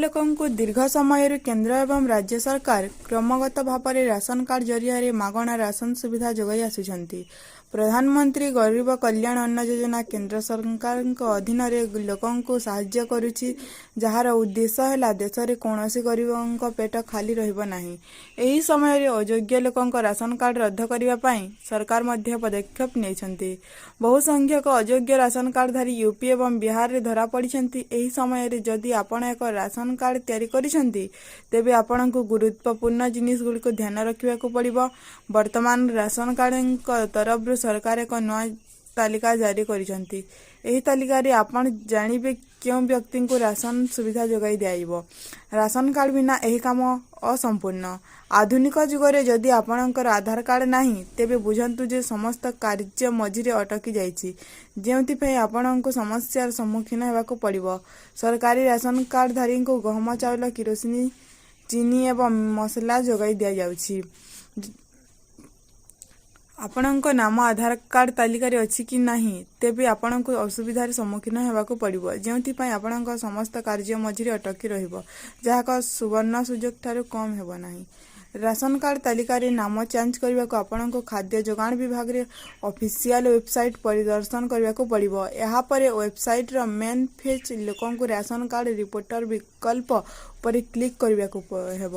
ଲୋକଙ୍କୁ ଦୀର୍ଘ ସମୟରୁ କେନ୍ଦ୍ର ଏବଂ ରାଜ୍ୟ ସରକାର କ୍ରମାଗତ ଭାବରେ ରାସନ କାର୍ଡ ଜରିଆରେ ମାଗଣା ରାସନ ସୁବିଧା ଯୋଗାଇ ଆସୁଛନ୍ତି। ପ୍ରଧାନମନ୍ତ୍ରୀ ଗରିବ କଲ୍ୟାଣ ଅନ୍ନ ଯୋଜନା କେନ୍ଦ୍ର ସରକାରଙ୍କ ଅଧୀନରେ ଲୋକଙ୍କୁ ସାହାଯ୍ୟ କରୁଛି, ଯାହାର ଉଦ୍ଦେଶ୍ୟ ହେଲା ଦେଶରେ କୌଣସି ଗରିବଙ୍କ ପେଟ ଖାଲି ରହିବ ନାହିଁ। ଏହି ସମୟରେ ଅଯୋଗ୍ୟ ଲୋକଙ୍କ ରାସନ କାର୍ଡ ରଦ୍ଦ କରିବା ପାଇଁ ସରକାର ମଧ୍ୟ ପଦକ୍ଷେପ ନେଇଛନ୍ତି। ବହୁ ସଂଖ୍ୟକ ଅଯୋଗ୍ୟ ରାସନ କାର୍ଡଧାରୀ ୟୁପି ଏବଂ ବିହାରରେ ଧରାପଡ଼ିଛନ୍ତି। ଏହି ସମୟରେ ଯଦି ଆପଣ ଏକ ରାସନ କାର୍ଡ ତିଆରି କରିଛନ୍ତି, ତେବେ ଆପଣଙ୍କୁ ଗୁରୁତ୍ୱପୂର୍ଣ୍ଣ ଜିନିଷଗୁଡ଼ିକୁ ଧ୍ୟାନ ରଖିବାକୁ ପଡ଼ିବ। ବର୍ତ୍ତମାନ ରାସନ କାର୍ଡଙ୍କ ତରଫରୁ ସରକାର ଏକ ନୂଆ ତାଲିକା ଜାରି କରିଛନ୍ତି। ଏହି ତାଲିକାରେ ଆପଣ ଜାଣିବେ କେଉଁ ବ୍ୟକ୍ତିଙ୍କୁ ରାସନ ସୁବିଧା ଯୋଗାଇ ଦିଆଯିବ। ରାସନ କାର୍ଡ ବିନା ଏହି କାମ ଅସମ୍ପୂର୍ଣ୍ଣ। ଆଧୁନିକ ଯୁଗରେ ଯଦି ଆପଣଙ୍କର ଆଧାର କାର୍ଡ ନାହିଁ, ତେବେ ବୁଝନ୍ତୁ ଯେ ସମସ୍ତ କାର୍ଯ୍ୟ ମଝିରେ ଅଟକି ଯାଇଛି, ଯେଉଁଥିପାଇଁ ଆପଣଙ୍କୁ ସମସ୍ୟାର ସମ୍ମୁଖୀନ ହେବାକୁ ପଡ଼ିବ। ସରକାରୀ ରାସନ କାର୍ଡଧାରୀଙ୍କୁ ଗହମ, ଚାଉଳ, କିରୋସିନ, ଚିନି ଏବଂ ମସଲା ଯୋଗାଇ ଦିଆଯାଉଛି। ଆପଣଙ୍କ ନାମ ଆଧାର କାର୍ଡ ତାଲିକାରେ ଅଛି କି ନାହିଁ, ତେବେ ଆପଣଙ୍କୁ ଅସୁବିଧାର ସମ୍ମୁଖୀନ ହେବାକୁ ପଡ଼ିବ, ଯେଉଁଥିପାଇଁ ଆପଣଙ୍କ ସମସ୍ତ କାର୍ଯ୍ୟ ମଝିରେ ଅଟକି ରହିବ, ଯାହା ଏକ ସୁବର୍ଣ୍ଣ ସୁଯୋଗ ଠାରୁ କମ୍ ହେବ ନାହିଁ। ରାସନ କାର୍ଡ ତାଲିକାରେ ନାମ ଚେଞ୍ଜ କରିବାକୁ ଆପଣଙ୍କୁ ଖାଦ୍ୟ ଯୋଗାଣ ବିଭାଗର ଅଫିସିଆଲ ୱେବସାଇଟ୍ ପରିଦର୍ଶନ କରିବାକୁ ପଡ଼ିବ। ଏହାପରେ ୱେବସାଇଟ୍ର ମେନ୍ ପେଜ୍ ଲୋକଙ୍କୁ ରାସନ କାର୍ଡ ରିପୋର୍ଟର ବିକଳ୍ପ ଉପରେ କ୍ଲିକ୍ କରିବାକୁ ହେବ।